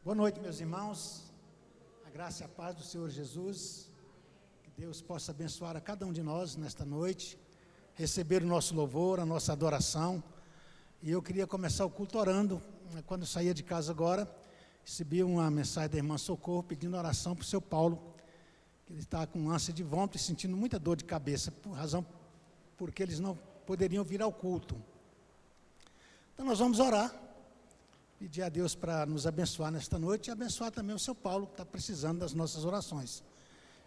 Boa noite, meus irmãos. A graça e a paz do Senhor Jesus. Que Deus possa abençoar a cada um de nós nesta noite, receber o nosso louvor, a nossa adoração. E eu queria começar o culto orando. Quando eu saía de casa agora, recebi uma mensagem da irmã Socorro pedindo oração para o seu Paulo, que ele está com ânsia de vômito e sentindo muita dor de cabeça, porque eles não poderiam vir ao culto. Então nós vamos orar, pedir a Deus para nos abençoar nesta noite e abençoar também o seu Paulo, que está precisando das nossas orações.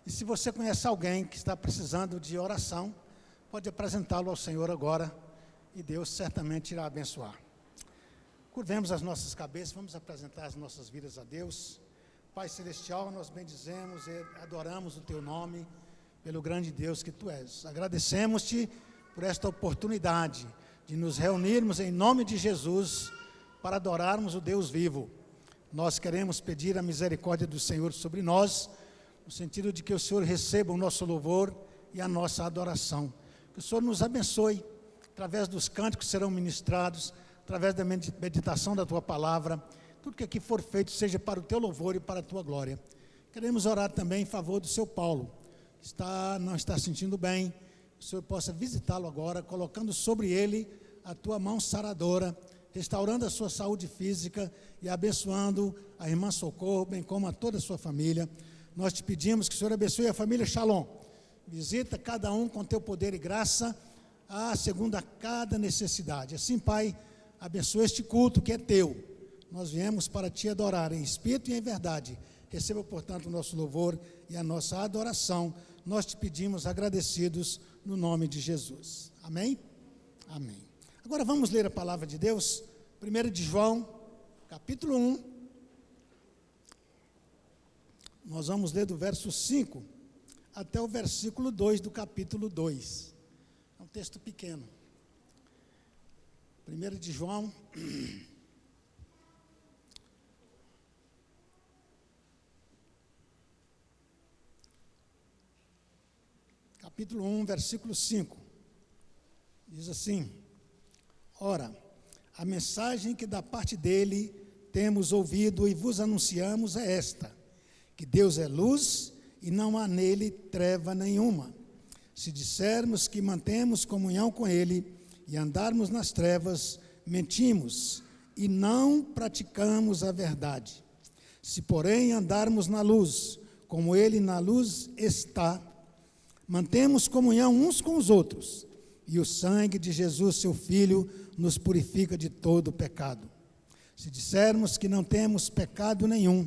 E se você conhece alguém que está precisando de oração, pode apresentá-lo ao Senhor agora, e Deus certamente irá abençoar. Curvemos as nossas cabeças, vamos apresentar as nossas vidas a Deus. Pai Celestial, nós bendizemos e adoramos o Teu nome, pelo grande Deus que Tu és. Agradecemos-Te por esta oportunidade de nos reunirmos em nome de Jesus, para adorarmos o Deus vivo. Nós queremos pedir a misericórdia do Senhor sobre nós, no sentido de que o Senhor receba o nosso louvor e a nossa adoração. Que o Senhor nos abençoe, através dos cânticos que serão ministrados, através da meditação da Tua palavra, tudo que aqui for feito seja para o Teu louvor e para a Tua glória. Queremos orar também em favor do seu Paulo, que não está sentindo bem. Que o Senhor possa visitá-lo agora, colocando sobre ele a Tua mão saradora, restaurando a sua saúde física e abençoando a irmã Socorro, bem como a toda a sua família. Nós te pedimos que o Senhor abençoe a família Shalom. Visita cada um com teu poder e graça, segundo a cada necessidade. Assim, Pai, abençoa este culto que é teu. Nós viemos para te adorar em espírito e em verdade. Receba, portanto, o nosso louvor e a nossa adoração. Nós te pedimos agradecidos no nome de Jesus. Amém? Amém. Agora vamos ler a palavra de Deus, 1 de João, capítulo 1. Nós vamos ler do verso 5 até o versículo 2 do capítulo 2. É um texto pequeno. 1 de João, capítulo 1, versículo 5. Diz assim: Ora, a mensagem que da parte dele temos ouvido e vos anunciamos é esta: que Deus é luz e não há nele treva nenhuma. Se dissermos que mantemos comunhão com ele e andarmos nas trevas, mentimos e não praticamos a verdade. Se, porém, andarmos na luz, como ele na luz está, mantemos comunhão uns com os outros, e o sangue de Jesus, seu Filho, nos purifica de todo pecado. Se dissermos que não temos pecado nenhum,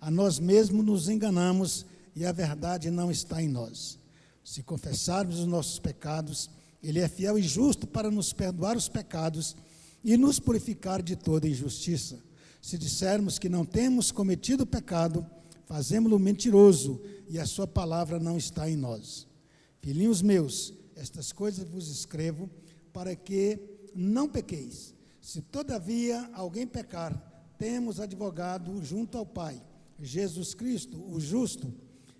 a nós mesmos nos enganamos e a verdade não está em nós. Se confessarmos os nossos pecados, Ele é fiel e justo para nos perdoar os pecados e nos purificar de toda injustiça. Se dissermos que não temos cometido pecado, fazemo-lo mentiroso e a sua palavra não está em nós. Filhinhos meus, estas coisas vos escrevo para que não pequeis. Se todavia alguém pecar, temos advogado junto ao Pai, Jesus Cristo, o justo,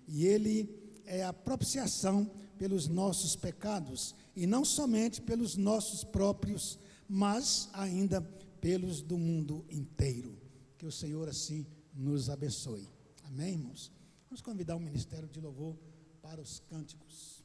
e ele é a propiciação pelos nossos pecados, e não somente pelos nossos próprios, mas ainda pelos do mundo inteiro. Que o Senhor assim nos abençoe. Amém, irmãos? Vamos convidar o ministério de louvor para os cânticos.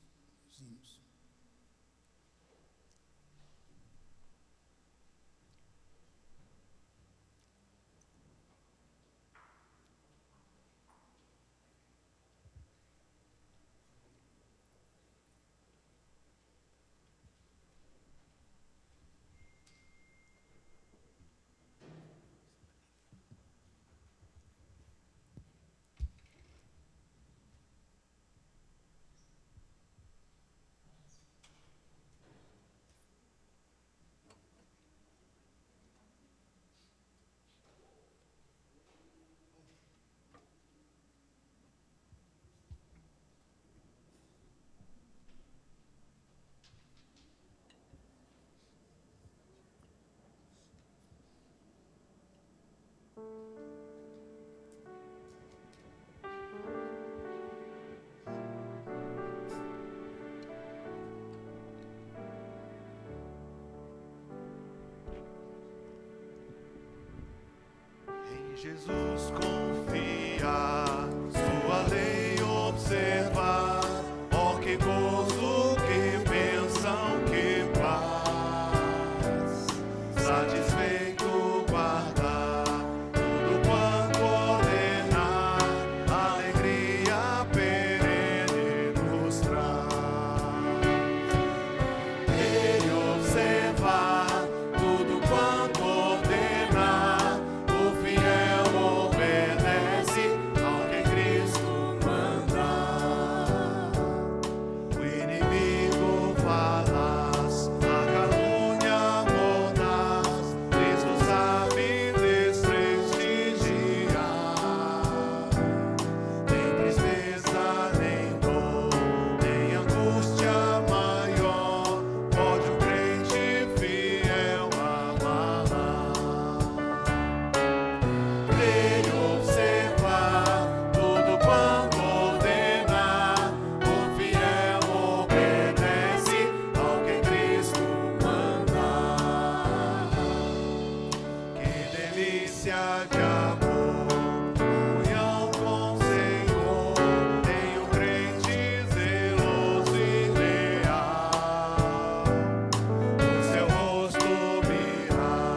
Jesus confiar, sua lei observar, ó que gozo, que bênção, que paz, satisfeito guardar tudo quanto ordenar, alegria perene nos traz. Ele observar tudo quanto ordenar, o fiel obedece ao que Cristo mandar. O inimigo falaz, a calúnia mordaz, Cristo sabe desprestigiar. Nem tristeza, nem dor, nem angústia maior pode o crente fiel abalar. Ele observar tudo quanto ordenar, o fiel obedece ao que Cristo mandar. Que delícia de amor, comunhão com o Senhor, tem o crente zeloso e leal. O seu rosto mirar,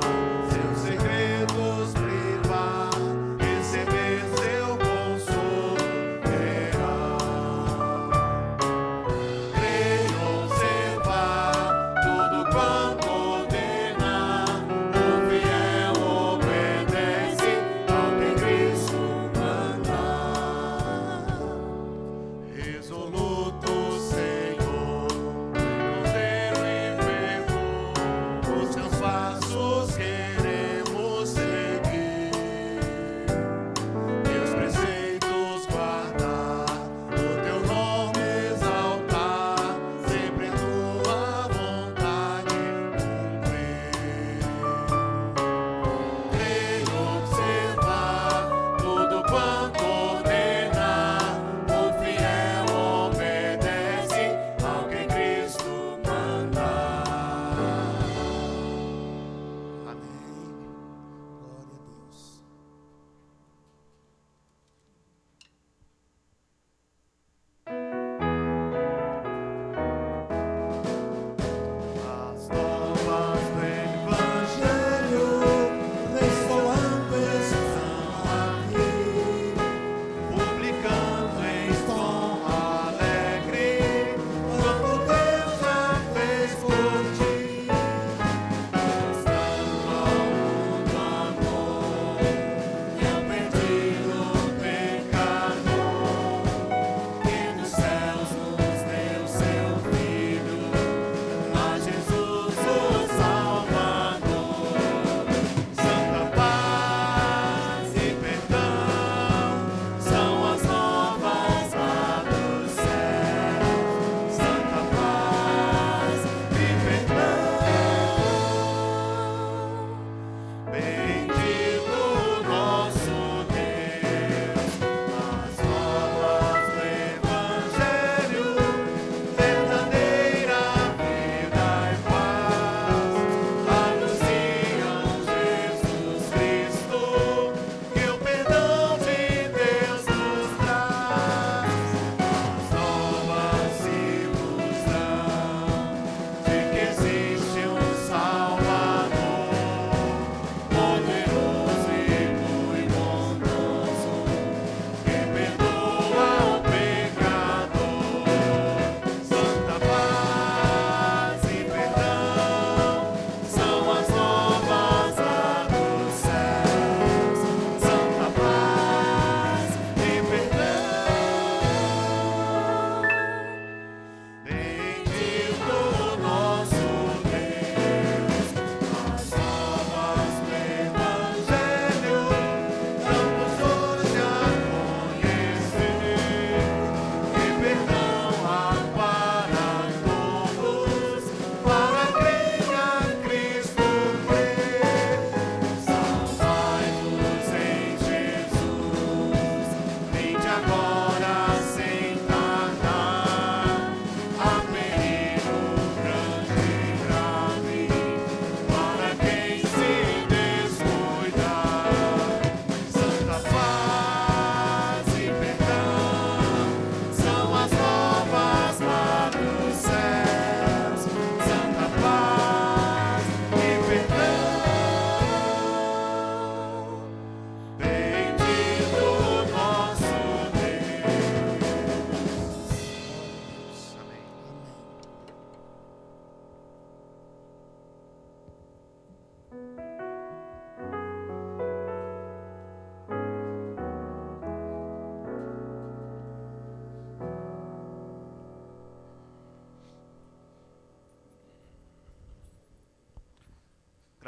seus segredos privar, receber seu consolo real. Crer, observar tudo quanto ordenar, o fiel obedece ao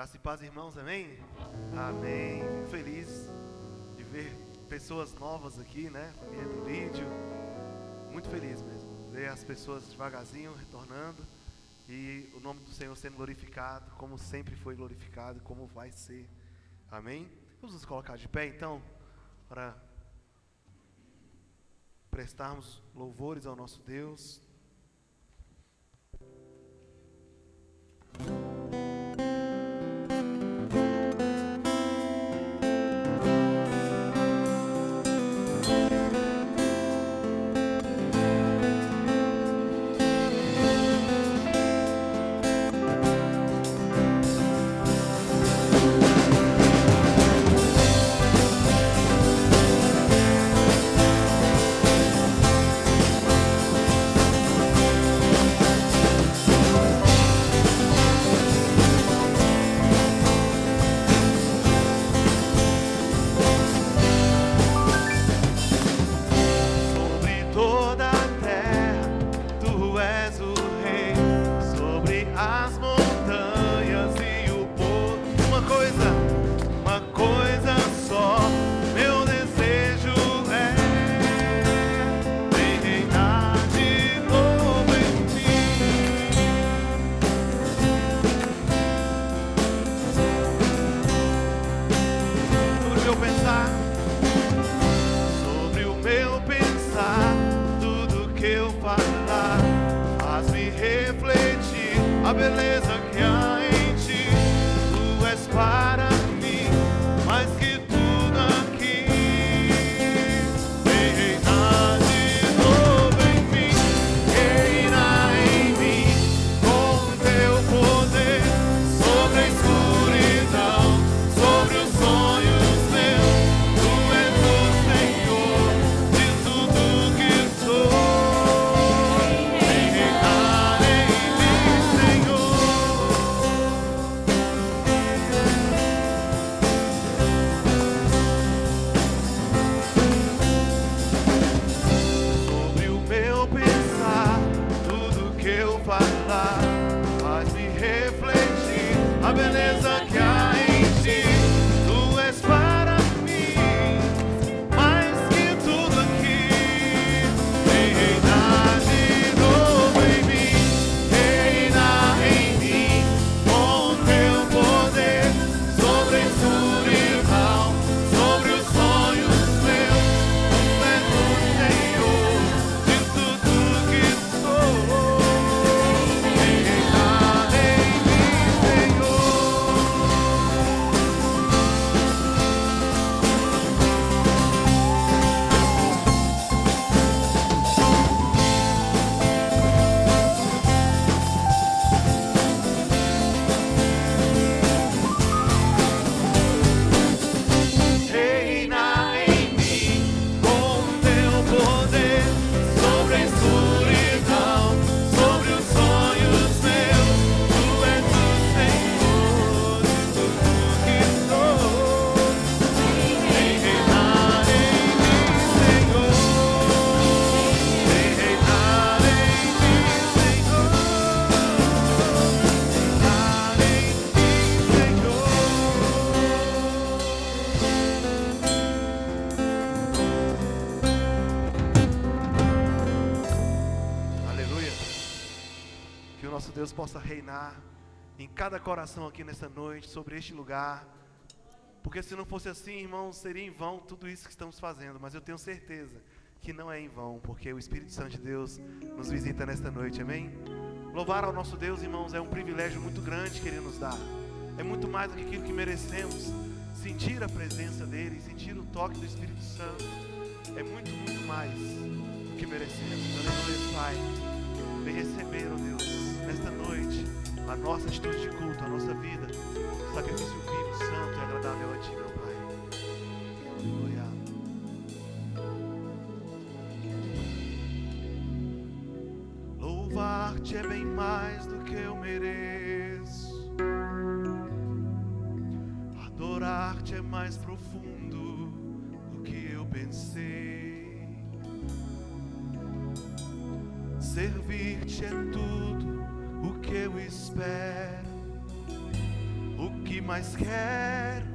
Graça e paz, irmãos, amém? Amém. Fico feliz de ver pessoas novas aqui, né? Família do Lídio. Muito feliz mesmo. Ver as pessoas devagarzinho retornando e o nome do Senhor sendo glorificado, como sempre foi glorificado, como vai ser. Amém? Vamos nos colocar de pé então, para prestarmos louvores ao nosso Deus. A beleza que há em ti, tu és para mim, mais que tudo aqui. Vem reinar de novo em mim, reina em mim, com teu poder, sobre a escuridão, sobre os sonhos meus. Tu és o Senhor de tudo que sou. A beleza que há em ti, tu és para mim, mais que tudo aqui. Vem reinar de novo em mim, reina em mim, com teu poder, sobre a escuridão, sobre os sonhos meus. Tu és o Senhor de tudo que sou. Vem reinar em mim, Senhor. Reina em mim, com teu poder, sobre a escuridão, sobre os sonhos meus. Tu és o Senhor de tudo que sou. Vem reinar em mim, Senhor. Vem reinar em mim, Senhor. Reinar em mim, Senhor. Aleluia. Que o nosso Deus possa reinar em cada coração aqui nessa noite, sobre este lugar. Porque se não fosse assim, irmãos, seria em vão tudo isso que estamos fazendo. Mas eu tenho certeza que não é em vão, porque o Espírito Santo de Deus nos visita nesta noite, amém? Louvar ao nosso Deus, irmãos, é um privilégio muito grande que Ele nos dá. É muito mais do que aquilo que merecemos. Sentir a presença dEle, sentir o toque do Espírito Santo, é muito, muito mais do que merecemos. Aleluia, Pai. Vem receber, ó Deus, nesta noite, a nossa atitude de culto, a nossa vida, sacrifício vivo, santo e agradável a Ti, meu Pai. Aleluia. Louvar-te é bem mais do que eu mereço. Adorar-te é mais profundo do que eu pensei. Servir-te é tudo o que eu espero, o que mais quero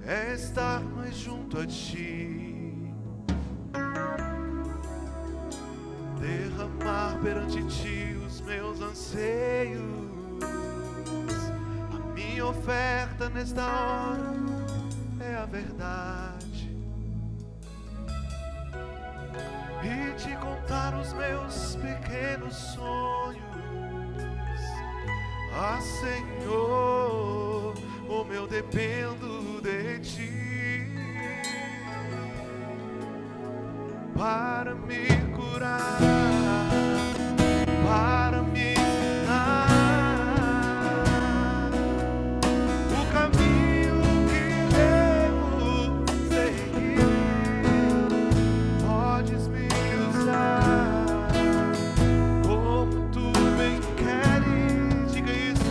é estar mais junto a ti, derramar perante ti os meus anseios. A minha oferta nesta hora é a verdade, e te contar os meus pequenos sonhos. Ah, Senhor, como eu dependo de ti para me curar, para me ensinar o caminho que devo seguir. Podes me usar como tu bem queres. Diga isso.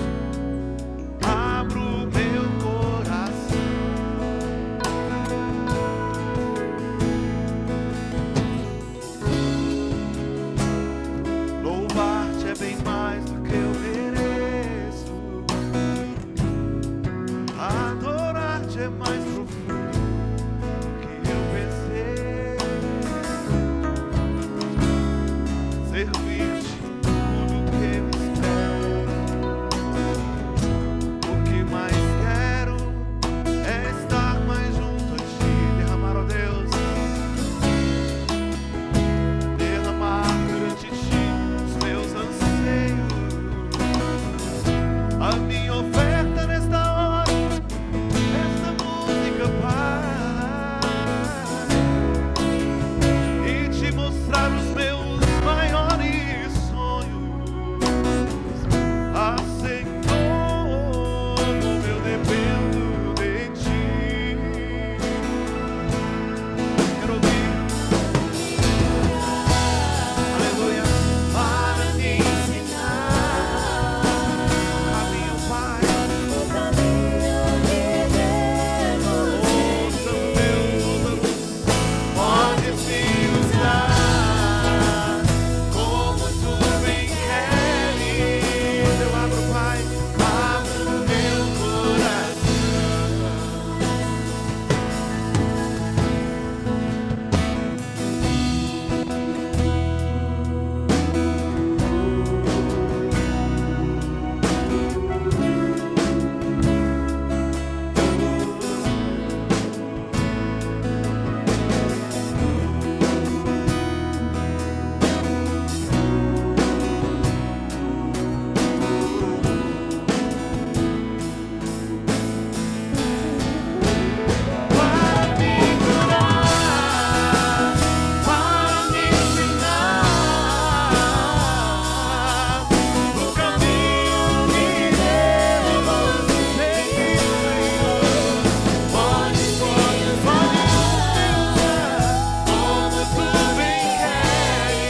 Abro o meu coração. Louvar-te é bem mais do que eu mereço. Adorar-te é mais profundo do que eu pensei. Servir-te tudo que eu espero. O que mais quero é estar mais junto a ti. Derramar, ó Deus, derramar perante ti os meus anseios. A minha oferta nesta hora, esta música, Pai, e te mostrar os meus maiores sonhos. Ah, Senhor, como eu dependo de ti. Quero ouvir, aleluia, para me ensinar caminho, Pai. Ouça, Deus, ouça-nos. Podes me usar como tu bem queres. Eu abro, Pai, abro o meu coração. Para me curar, para me ensinar o caminho que devo seguir. Podes me usar como tu bem queres.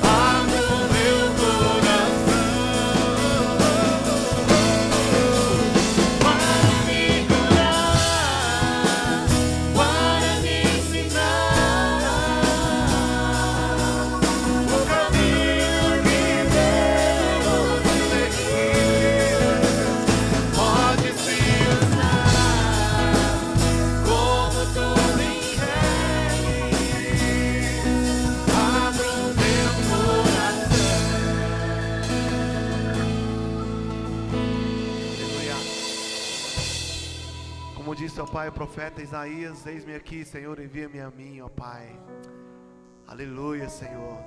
Abro o meu coração para me curar, para me ensinar o caminho que devo seguir. Podes me usar como tu bem queres. Abro o meu coração. Aleluia. Como disse, ó Pai, o profeta Isaías: eis-me aqui, Senhor, envia-me a mim, ó Pai. Aleluia, Senhor.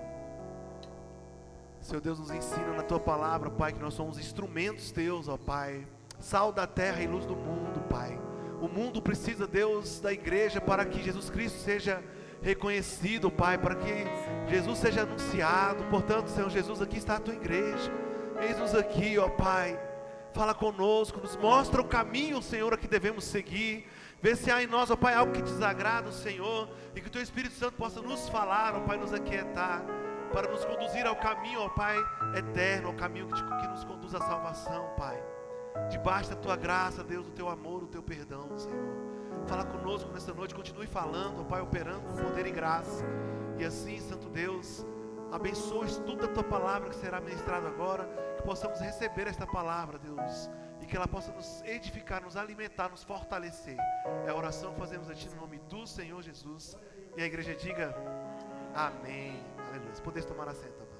Senhor Deus, nos ensina na Tua palavra, Pai, que nós somos instrumentos Teus, ó Pai. Sal da terra e luz do mundo, Pai. O mundo precisa, Deus, da igreja para que Jesus Cristo seja reconhecido, Pai, para que Jesus seja anunciado. Portanto, Senhor Jesus, aqui está a Tua igreja. Eis-nos aqui, ó Pai. Fala conosco, nos mostra o caminho, Senhor, a que devemos seguir. Vê se há em nós, ó Pai, algo que desagrada o Senhor, e que o Teu Espírito Santo possa nos falar, ó Pai, nos aquietar, para nos conduzir ao caminho, ó Pai, eterno, ao caminho que nos conduz à salvação, Pai. Debaixo da Tua graça, Deus, do Teu amor, do Teu perdão, Senhor. Fala conosco nesta noite, continue falando, ó Pai, operando com poder e graça. E assim, Santo Deus, abençoa o estudo da Tua palavra que será ministrado agora, que possamos receber esta palavra, Deus, e que ela possa nos edificar, nos alimentar, nos fortalecer. É a oração que fazemos a Ti no nome do Senhor Jesus. E a igreja diga amém. Aleluia. Podeis tomar assento, amados.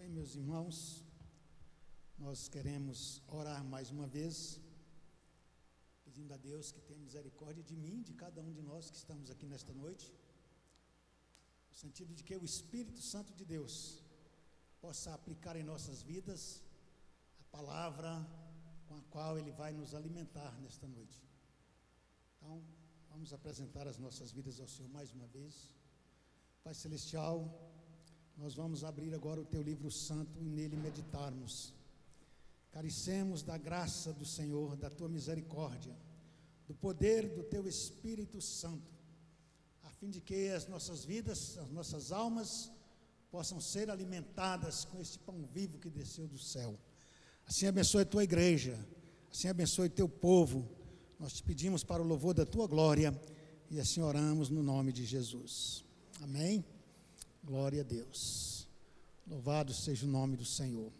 Bem, meus irmãos, nós queremos orar mais uma vez, pedindo a Deus que tenha misericórdia de mim, de cada um de nós que estamos aqui nesta noite, no sentido de que o Espírito Santo de Deus possa aplicar em nossas vidas a palavra com a qual Ele vai nos alimentar nesta noite. Então, vamos apresentar as nossas vidas ao Senhor mais uma vez. Pai Celestial, nós vamos abrir agora o Teu livro santo e nele meditarmos. Carecemos da graça do Senhor, da Tua misericórdia, do poder do Teu Espírito Santo, a fim de que as nossas vidas, as nossas almas, possam ser alimentadas com este pão vivo que desceu do céu. Assim abençoe a Tua igreja, assim abençoe Teu povo. Nós te pedimos para o louvor da Tua glória e assim oramos no nome de Jesus. Amém? Glória a Deus. Louvado seja o nome do Senhor.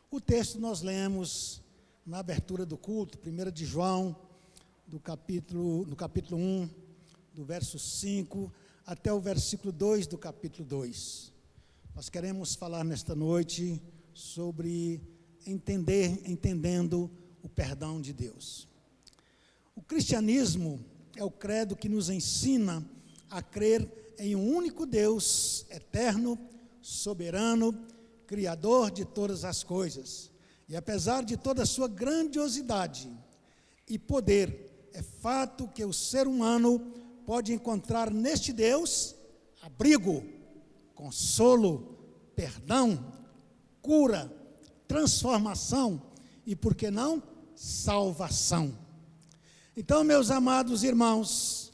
O texto nós lemos na abertura do culto, 1 de João, no capítulo 1, do verso 5 até o versículo 2 do capítulo 2. Nós queremos falar nesta noite sobre entendendo o perdão de Deus. O cristianismo é o credo que nos ensina a crer em um único Deus, eterno, soberano, criador de todas as coisas. E apesar de toda a sua grandiosidade e poder, é fato que o ser humano pode encontrar neste Deus abrigo, consolo, perdão, cura, transformação e, por que não, salvação. Então, meus amados irmãos,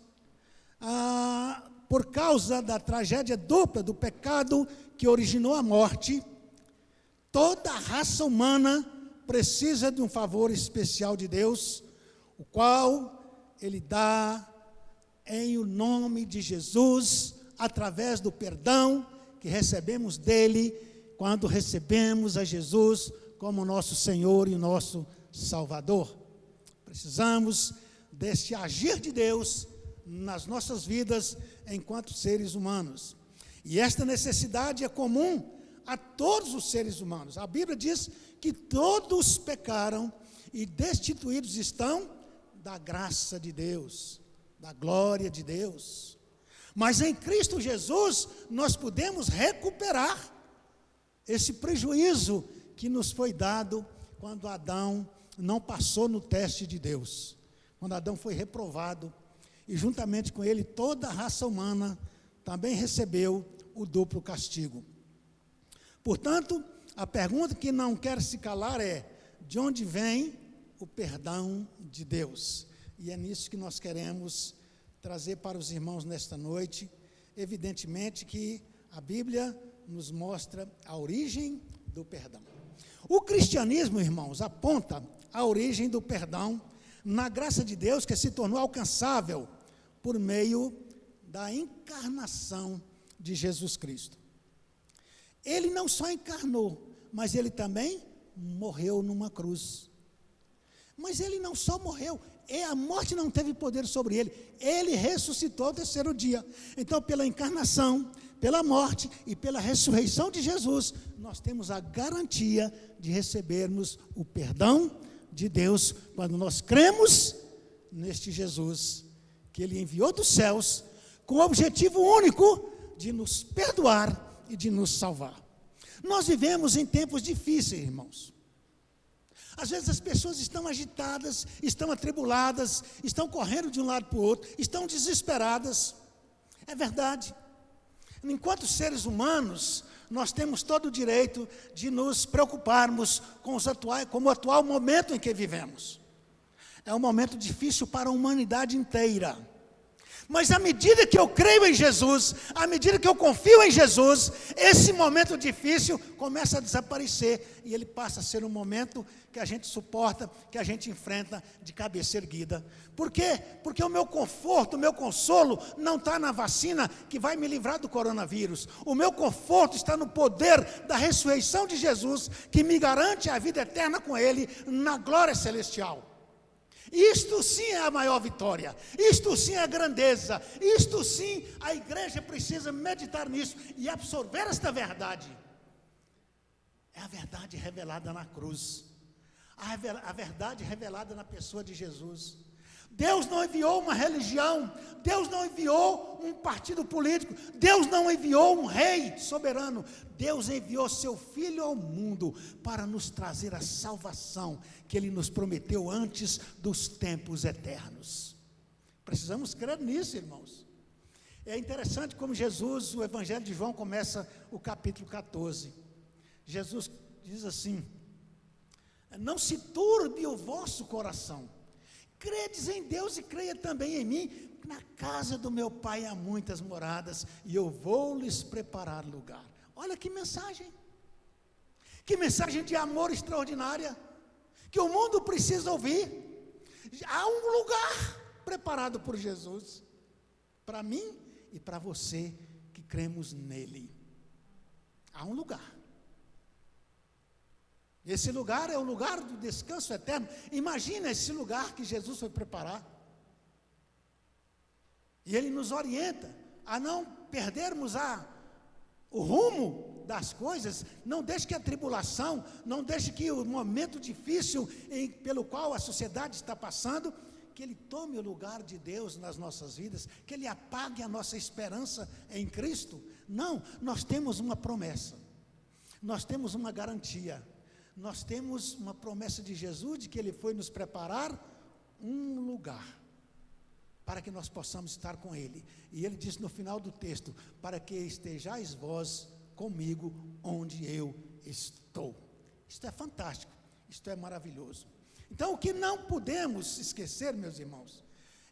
por causa da tragédia dupla do pecado que originou a morte, toda a raça humana precisa de um favor especial de Deus, o qual Ele dá em o nome de Jesus, através do perdão que recebemos dEle, quando recebemos a Jesus como nosso Senhor e nosso Salvador. Precisamos desse agir de Deus nas nossas vidas enquanto seres humanos. E esta necessidade é comum a todos os seres humanos. A Bíblia diz que todos pecaram e destituídos estão da graça de Deus, da glória de Deus. Mas em Cristo Jesus nós podemos recuperar esse prejuízo que nos foi dado quando Adão não passou no teste de Deus. Quando Adão foi reprovado, e juntamente com ele toda a raça humana também recebeu o duplo castigo. Portanto, a pergunta que não quer se calar é: de onde vem o perdão de Deus? E é nisso que nós queremos trazer para os irmãos nesta noite. Evidentemente que a Bíblia nos mostra a origem do perdão. O cristianismo, irmãos, aponta a origem do perdão na graça de Deus que se tornou alcançável por meio da encarnação de Jesus Cristo. Ele não só encarnou, mas ele também morreu numa cruz. Mas ele não só morreu, a morte não teve poder sobre ele, ele ressuscitou ao terceiro dia. Então, pela encarnação, pela morte e pela ressurreição de Jesus, nós temos a garantia de recebermos o perdão de Deus quando nós cremos neste Jesus, que Ele enviou dos céus, com o objetivo único de nos perdoar e de nos salvar. Nós vivemos em tempos difíceis, irmãos. Às vezes as pessoas estão agitadas, estão atribuladas, estão correndo de um lado para o outro, estão desesperadas. É verdade. Enquanto seres humanos, nós temos todo o direito de nos preocuparmos com o atual momento em que vivemos. É um momento difícil para a humanidade inteira. Mas à medida que eu creio em Jesus, à medida que eu confio em Jesus, esse momento difícil começa a desaparecer e ele passa a ser um momento que a gente suporta, que a gente enfrenta de cabeça erguida. Por quê? Porque o meu conforto, o meu consolo não está na vacina que vai me livrar do coronavírus. O meu conforto está no poder da ressurreição de Jesus, que me garante a vida eterna com Ele na glória celestial. Isto sim é a maior vitória, isto sim é a grandeza, isto sim a igreja precisa meditar nisso e absorver esta verdade. É a verdade revelada na cruz, a verdade revelada na pessoa de Jesus. Deus não enviou uma religião, Deus não enviou um partido político, Deus não enviou um rei soberano, Deus enviou seu Filho ao mundo para nos trazer a salvação que Ele nos prometeu antes dos tempos eternos. Precisamos crer nisso, irmãos. É interessante como Jesus, o Evangelho de João começa o capítulo 14. Jesus diz assim: não se turbe o vosso coração. Credes em Deus e creia também em mim. Na casa do meu Pai há muitas moradas e eu vou lhes preparar lugar. Olha que mensagem de amor extraordinária, que o mundo precisa ouvir. Há um lugar preparado por Jesus, para mim e para você que cremos nele. Há um lugar. Esse lugar é o lugar do descanso eterno. Imagina esse lugar que Jesus foi preparar. E Ele nos orienta a não perdermos o rumo das coisas. Não deixe que a tribulação, não deixe que o momento difícil pelo qual a sociedade está passando, que ele tome o lugar de Deus nas nossas vidas, que ele apague a nossa esperança em Cristo. Não, nós temos uma promessa, nós temos uma garantia. Nós temos uma promessa de Jesus, de que Ele foi nos preparar um lugar, para que nós possamos estar com Ele. E Ele diz no final do texto: para que estejais vós comigo onde eu estou. Isto é fantástico, isto é maravilhoso. Então, o que não podemos esquecer, meus irmãos,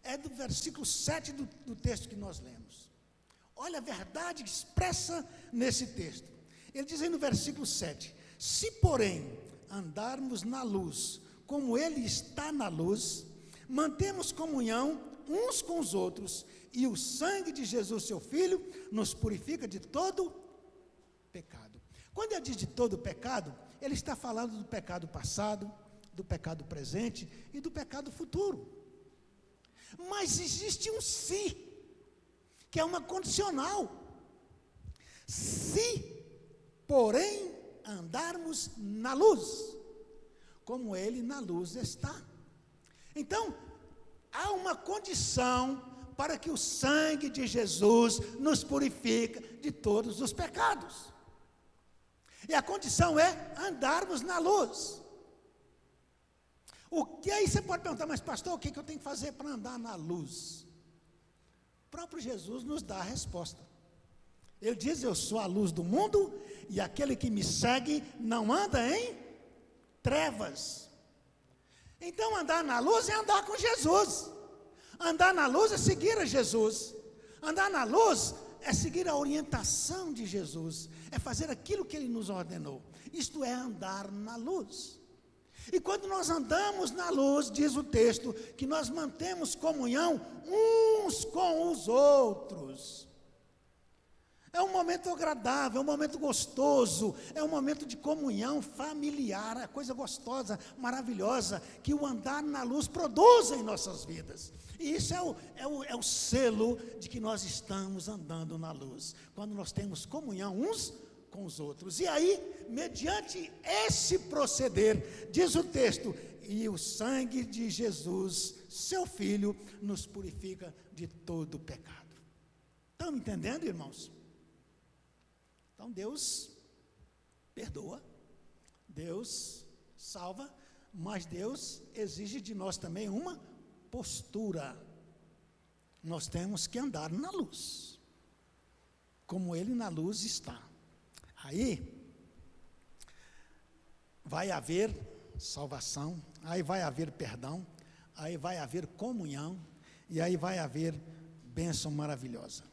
é do versículo 7 do texto que nós lemos. Olha a verdade expressa nesse texto. Ele diz aí no versículo 7: se, porém, andarmos na luz, como Ele está na luz, mantemos comunhão uns com os outros, e o sangue de Jesus, seu Filho, nos purifica de todo pecado. Quando ele diz de todo pecado, ele está falando do pecado passado, do pecado presente e do pecado futuro. Mas existe um se, que é uma condicional. Se, porém, andarmos na luz, como Ele na luz está. Então, há uma condição para que o sangue de Jesus nos purifique de todos os pecados. E a condição é andarmos na luz. Aí você pode perguntar: mas pastor, o que eu tenho que fazer para andar na luz? O próprio Jesus nos dá a resposta. Ele diz: eu sou a luz do mundo, e aquele que me segue não anda em trevas. Então, andar na luz é andar com Jesus. Andar na luz é seguir a Jesus. Andar na luz é seguir a orientação de Jesus. É fazer aquilo que Ele nos ordenou. Isto é andar na luz. E quando nós andamos na luz, diz o texto, que nós mantemos comunhão uns com os outros. É um momento agradável, é um momento gostoso, é um momento de comunhão familiar, é coisa gostosa, maravilhosa, que o andar na luz produz em nossas vidas. E isso é o selo de que nós estamos andando na luz, quando nós temos comunhão uns com os outros. E aí, mediante esse proceder, diz o texto, e o sangue de Jesus, seu Filho, nos purifica de todo pecado. Estão entendendo, irmãos? Então Deus perdoa, Deus salva, mas Deus exige de nós também uma postura. Nós temos que andar na luz, como Ele na luz está. Aí vai haver salvação, aí vai haver perdão, aí vai haver comunhão, e aí vai haver bênção maravilhosa.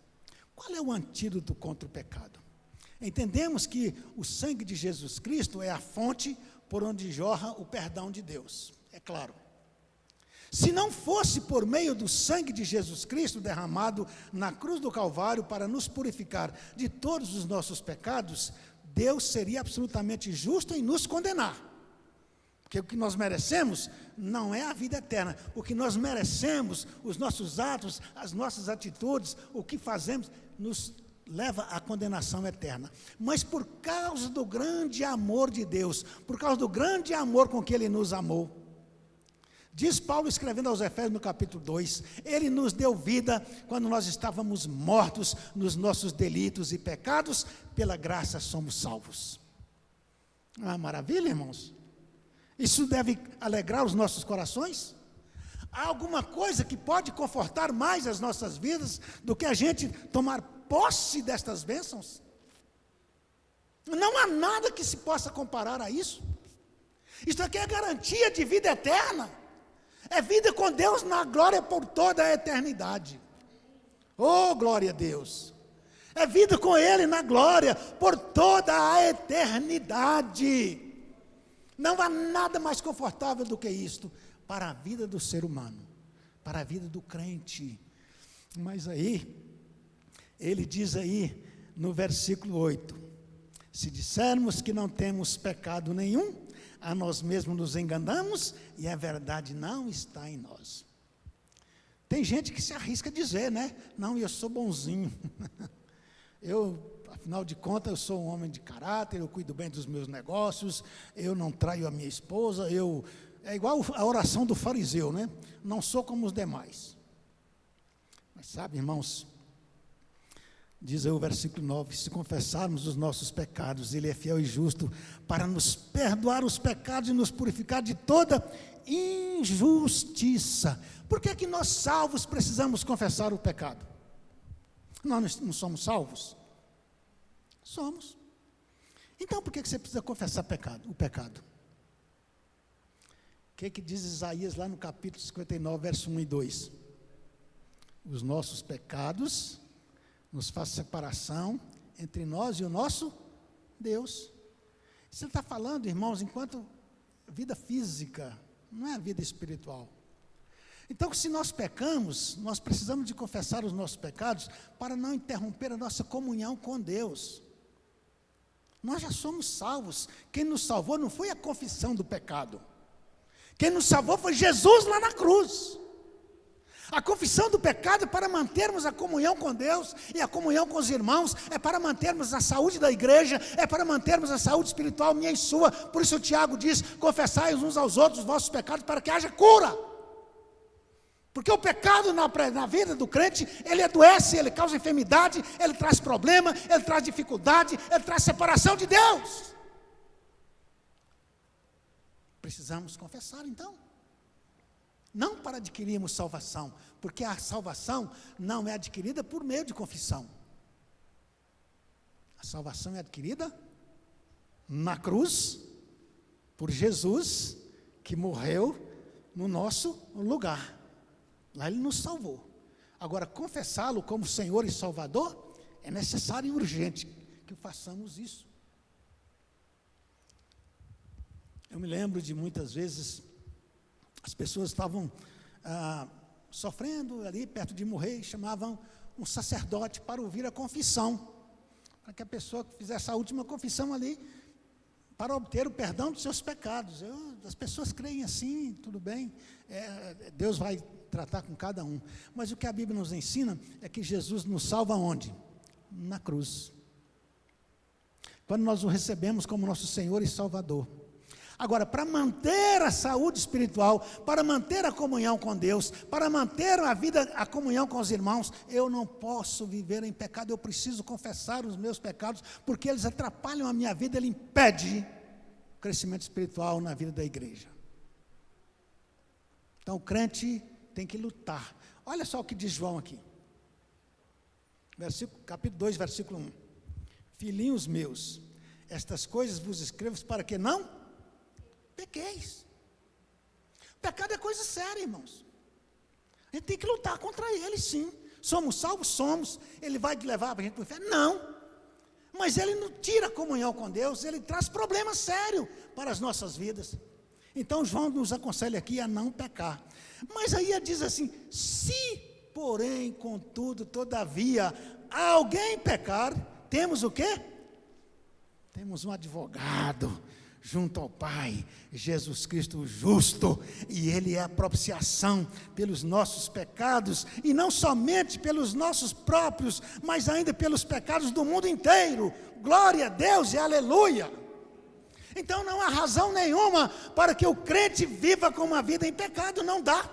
Qual é o antídoto contra o pecado? Entendemos que o sangue de Jesus Cristo é a fonte por onde jorra o perdão de Deus, é claro. Se não fosse por meio do sangue de Jesus Cristo derramado na cruz do Calvário para nos purificar de todos os nossos pecados, Deus seria absolutamente justo em nos condenar. Porque o que nós merecemos não é a vida eterna. O que nós merecemos, os nossos atos, as nossas atitudes, o que fazemos, nos leva à condenação eterna. Mas por causa do grande amor de Deus, por causa do grande amor com que Ele nos amou, diz Paulo escrevendo aos Efésios no capítulo 2, Ele nos deu vida quando nós estávamos mortos nos nossos delitos e pecados, pela graça somos salvos. Ah, maravilha, irmãos? Isso deve alegrar os nossos corações? Há alguma coisa que pode confortar mais as nossas vidas do que a gente tomar posse destas bênçãos? Não há nada que se possa comparar a isso. Isso aqui é garantia de vida eterna. É vida com Deus na glória por toda a eternidade. Oh, glória a Deus. É vida com Ele na glória por toda a eternidade. Não há nada mais confortável do que isto para a vida do ser humano, para a vida do crente. Mas aí, ele diz aí no versículo 8, se dissermos que não temos pecado nenhum, a nós mesmos nos enganamos e a verdade não está em nós. Tem gente que se arrisca a dizer, né? Não, eu sou bonzinho. Afinal de contas, eu sou um homem de caráter, eu cuido bem dos meus negócios, eu não traio a minha esposa, é igual a oração do fariseu, né? Não sou como os demais. Mas sabe, irmãos, diz aí o versículo 9, se confessarmos os nossos pecados, Ele é fiel e justo para nos perdoar os pecados e nos purificar de toda injustiça. Por que é que nós salvos precisamos confessar o pecado? Nós não somos salvos? Somos. Então por que você precisa confessar o pecado? O que diz Isaías lá no capítulo 59, verso 1 e 2? Os nossos pecados nos faz separação entre nós e o nosso Deus. Você está falando, irmãos, enquanto vida física, não é a vida espiritual. Então, se nós pecamos, nós precisamos de confessar os nossos pecados para não interromper a nossa comunhão com Deus. Nós já somos salvos. Quem nos salvou não foi a confissão do pecado. Quem nos salvou foi Jesus lá na cruz. A confissão do pecado é para mantermos a comunhão com Deus e a comunhão com os irmãos, é para mantermos a saúde da igreja, é para mantermos a saúde espiritual minha e sua. Por isso o Tiago diz, confessai uns aos outros os vossos pecados para que haja cura. Porque o pecado na vida do crente, ele adoece, ele causa enfermidade, ele traz problema, ele traz dificuldade, ele traz separação de Deus. Precisamos confessar então. Não para adquirirmos salvação, porque a salvação não é adquirida por meio de confissão. A salvação é adquirida na cruz, por Jesus, que morreu no nosso lugar. Lá Ele nos salvou. Agora, confessá-lo como Senhor e Salvador, é necessário e urgente que façamos isso. Eu me lembro de muitas vezes, as pessoas estavam sofrendo ali, perto de morrer, e chamavam um sacerdote para ouvir a confissão, para que a pessoa fizesse a última confissão ali, para obter o perdão dos seus pecados. As pessoas creem assim, tudo bem, Deus vai tratar com cada um. Mas o que a Bíblia nos ensina é que Jesus nos salva onde? Na cruz. quando nós o recebemos como nosso Senhor e Salvador. Agora, para manter a saúde espiritual, para manter a comunhão com Deus, para manter a vida, a comunhão com os irmãos, eu não posso viver em pecado, eu preciso confessar os meus pecados, porque eles atrapalham a minha vida, ele impede o crescimento espiritual na vida da igreja. Então, o crente tem que lutar. Olha só o que diz João aqui. Capítulo 2, versículo 1. Filhinhos meus, estas coisas vos escrevo para que não pequeis. Pecado é coisa séria, irmãos. A gente tem que lutar contra ele, sim. Somos salvos? Somos. Ele vai levar a gente para o inferno? Não. Mas ele não tira a comunhão com Deus, ele traz problemas sérios para as nossas vidas. Então João nos aconselha aqui a não pecar. Mas aí ele diz assim: se, porém, contudo, todavia, alguém pecar, temos o quê? Temos um advogado junto ao Pai, Jesus Cristo o justo, e Ele é a propiciação pelos nossos pecados, e não somente pelos nossos próprios, mas ainda pelos pecados do mundo inteiro. Glória a Deus e aleluia! Então não há razão nenhuma para que o crente viva com uma vida em pecado, não dá.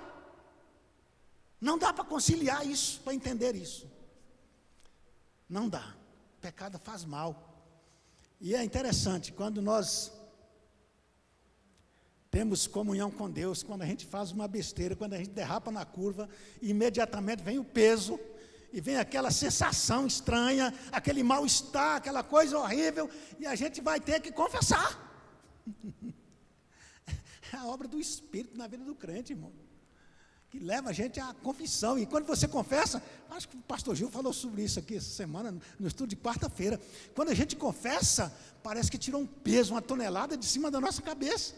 Não dá para conciliar isso, para entender isso. Não dá. Pecado faz mal. E é interessante, quando nós temos comunhão com Deus, quando a gente faz uma besteira, quando a gente derrapa na curva, imediatamente vem o peso, e vem aquela sensação estranha, aquele mal-estar, aquela coisa horrível, e a gente vai ter que confessar. É a obra do Espírito na vida do crente, irmão, que leva a gente à confissão. E quando você confessa, acho que o pastor Gil falou sobre isso aqui essa semana, no estudo de quarta-feira. Quando a gente confessa, parece que tirou um peso, uma tonelada de cima da nossa cabeça.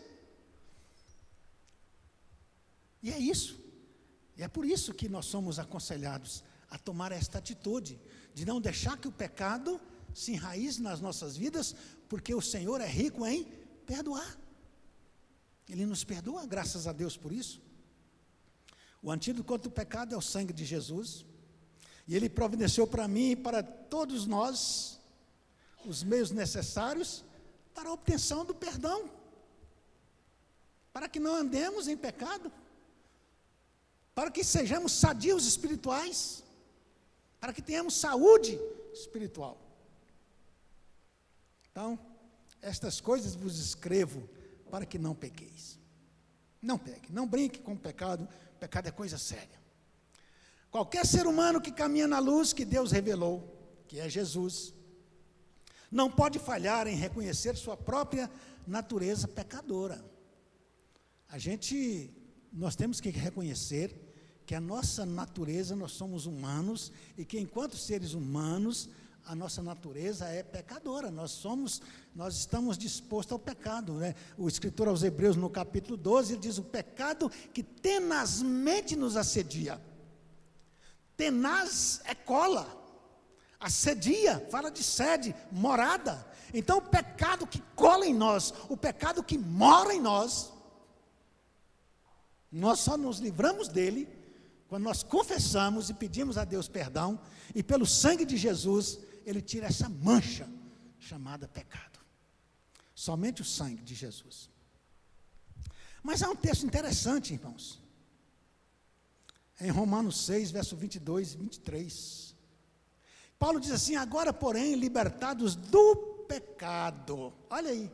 E é isso. E é por isso que nós somos aconselhados a tomar esta atitude, de não deixar que o pecado se enraize nas nossas vidas, porque o Senhor é rico em perdoar. Ele nos perdoa, graças a Deus por isso. O antídoto contra o pecado é o sangue de Jesus, e Ele providenciou para mim e para todos nós os meios necessários para a obtenção do perdão, para que não andemos em pecado, para que sejamos sadios espirituais, para que tenhamos saúde espiritual. Então, estas coisas vos escrevo para que não pequeis. Não peque, não brinque com o pecado. Pecado é coisa séria. Qualquer ser humano que caminha na luz que Deus revelou, que é Jesus, não pode falhar em reconhecer sua própria natureza pecadora. Nós temos que reconhecer que a nossa natureza, nós somos humanos, e que enquanto seres humanos, a nossa natureza é pecadora, nós estamos dispostos ao pecado, né? O escritor aos Hebreus, no capítulo 12, ele diz: o pecado que tenazmente nos assedia. Tenaz é cola, assedia, fala de sede, morada. Então o pecado que cola em nós, o pecado que mora em nós, nós só nos livramos dele quando nós confessamos e pedimos a Deus perdão, e pelo sangue de Jesus, Ele tira essa mancha chamada pecado. Somente o sangue de Jesus. Mas há um texto interessante, irmãos. Em Romanos 6, verso 22 e 23. Paulo diz assim: agora, porém, libertados do pecado. Olha aí.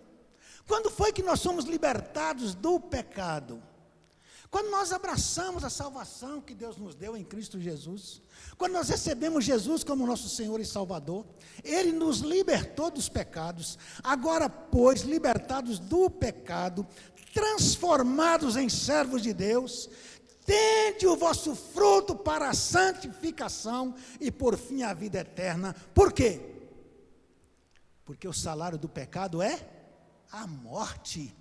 Quando foi que nós somos libertados do pecado? Quando nós abraçamos a salvação que Deus nos deu em Cristo Jesus, quando nós recebemos Jesus como nosso Senhor e Salvador, Ele nos libertou dos pecados. Agora, pois, libertados do pecado, transformados em servos de Deus, tende o vosso fruto para a santificação e por fim a vida eterna. Por quê? Porque o salário do pecado é a morte.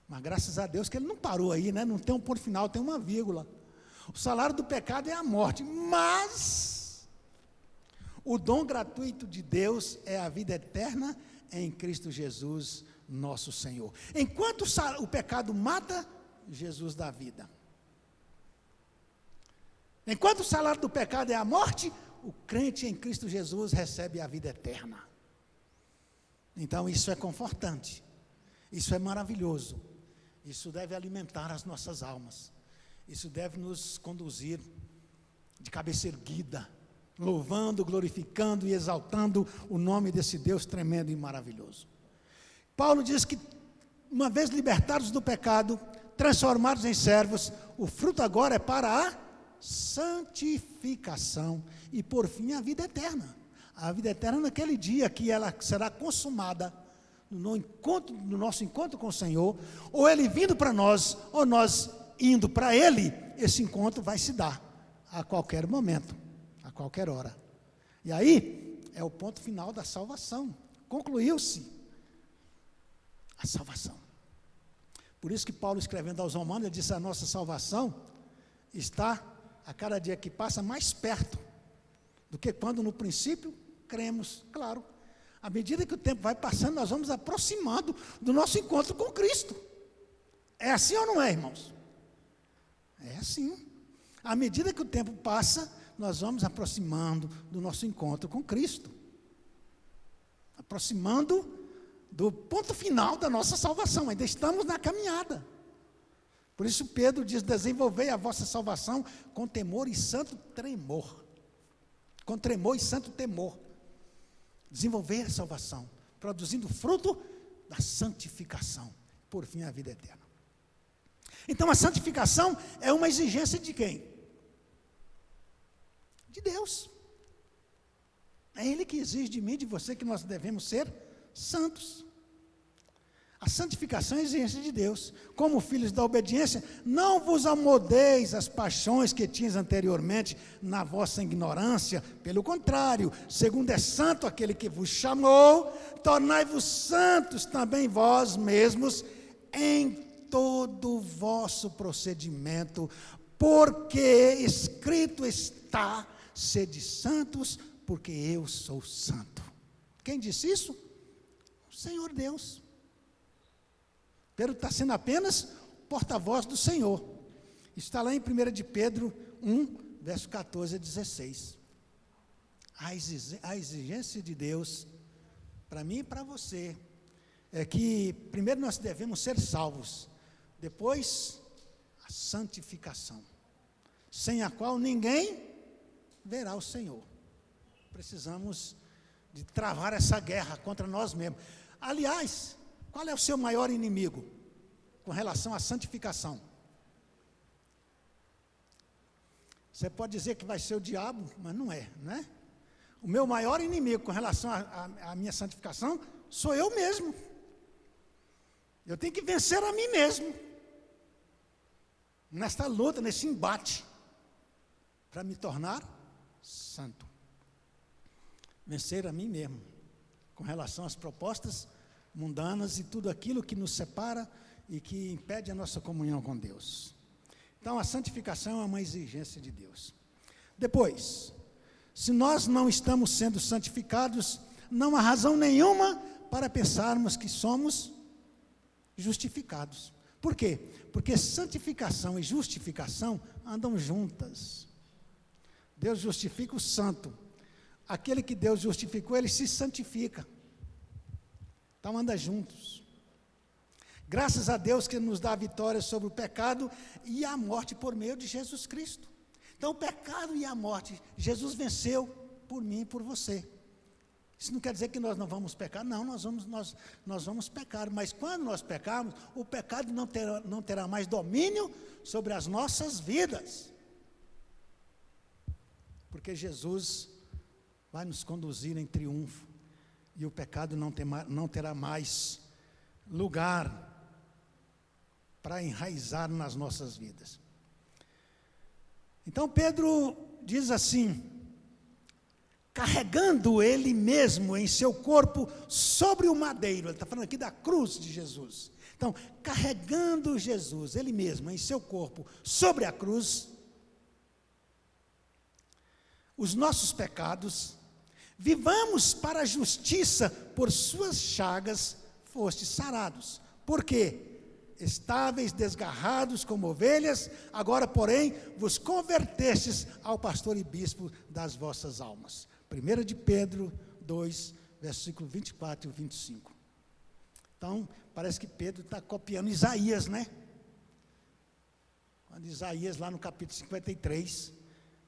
Mas graças a Deus que ele não parou aí, né? Não tem um ponto final, tem uma vírgula. O salário do pecado é a morte, mas o dom gratuito de Deus é a vida eterna em Cristo Jesus, nosso Senhor. Enquanto o pecado mata, Jesus dá vida. Enquanto o salário do pecado é a morte, o crente em Cristo Jesus recebe a vida eterna. Então isso é confortante, isso é maravilhoso, isso deve alimentar as nossas almas, isso deve nos conduzir de cabeça erguida, louvando, glorificando e exaltando o nome desse Deus tremendo e maravilhoso. Paulo diz que, uma vez libertados do pecado, transformados em servos, o fruto agora é para a santificação e, por fim, a vida eterna. A vida eterna naquele dia que ela será consumada no nosso encontro com o Senhor, ou Ele vindo para nós, ou nós indo para Ele. Esse encontro vai se dar a qualquer momento, a qualquer hora. E aí é o ponto final da salvação. Concluiu-se a salvação. Por isso que Paulo, escrevendo aos Romanos, ele disse: a nossa salvação está a cada dia que passa mais perto do que quando no princípio cremos. Claro, à medida que o tempo vai passando, nós vamos aproximando do nosso encontro com Cristo. É assim ou não é, irmãos? É assim. À medida que o tempo passa, nós vamos aproximando do nosso encontro com Cristo, aproximando do ponto final da nossa salvação. Ainda estamos na caminhada. Por isso Pedro diz: desenvolvei a vossa salvação com temor e santo tremor. Com tremor e santo temor. Desenvolver a salvação, produzindo fruto da santificação, por fim a vida eterna. Então a santificação é uma exigência de quem? De Deus. É Ele que exige de mim e de você que nós devemos ser santos. A santificação é exigência de Deus. Como filhos da obediência, não vos amoldeis às paixões que tinhas anteriormente na vossa ignorância. Pelo contrário, segundo é santo aquele que vos chamou, tornai-vos santos também vós mesmos em todo o vosso procedimento, porque escrito está: sede santos, porque eu sou santo. Quem disse isso? O Senhor Deus. Pedro está sendo apenas porta-voz do Senhor. Está lá em 1 de Pedro 1, verso 14 a 16. A exigência de Deus, para mim e para você, é que primeiro nós devemos ser salvos, depois a santificação, sem a qual ninguém verá o Senhor. Precisamos de travar essa guerra contra nós mesmos. Aliás, qual é o seu maior inimigo com relação à santificação? Você pode dizer que vai ser o diabo, mas não é, não é? O meu maior inimigo com relação à minha santificação sou eu mesmo. Eu tenho que vencer a mim mesmo, nesta luta, nesse embate, para me tornar santo. Vencer a mim mesmo, com relação às propostas mundanas e tudo aquilo que nos separa e que impede a nossa comunhão com Deus. Então, a santificação é uma exigência de Deus. Depois, se nós não estamos sendo santificados, não há razão nenhuma para pensarmos que somos justificados. Por quê? Porque santificação e justificação andam juntas. Deus justifica o santo. Aquele que Deus justificou, ele se santifica. Então anda juntos. Graças a Deus que nos dá a vitória sobre o pecado e a morte por meio de Jesus Cristo. Então o pecado e a morte, Jesus venceu por mim e por você. Isso não quer dizer que nós não vamos pecar, não, nós vamos pecar, mas quando nós pecarmos, o pecado não terá mais domínio sobre as nossas vidas. Porque Jesus vai nos conduzir em triunfo. E o pecado não terá mais lugar para enraizar nas nossas vidas. Então Pedro diz assim: carregando ele mesmo em seu corpo sobre o madeiro. Ele está falando aqui da cruz de Jesus. Então, carregando Jesus, ele mesmo em seu corpo sobre a cruz, os nossos pecados, vivamos para a justiça, por suas chagas fostes sarados. Por quê? Estáveis desgarrados como ovelhas, agora porém vos convertestes ao pastor e bispo das vossas almas. 1 de Pedro 2, versículo 24 e 25. Então, parece que Pedro está copiando Isaías, né? Quando Isaías, lá no capítulo 53,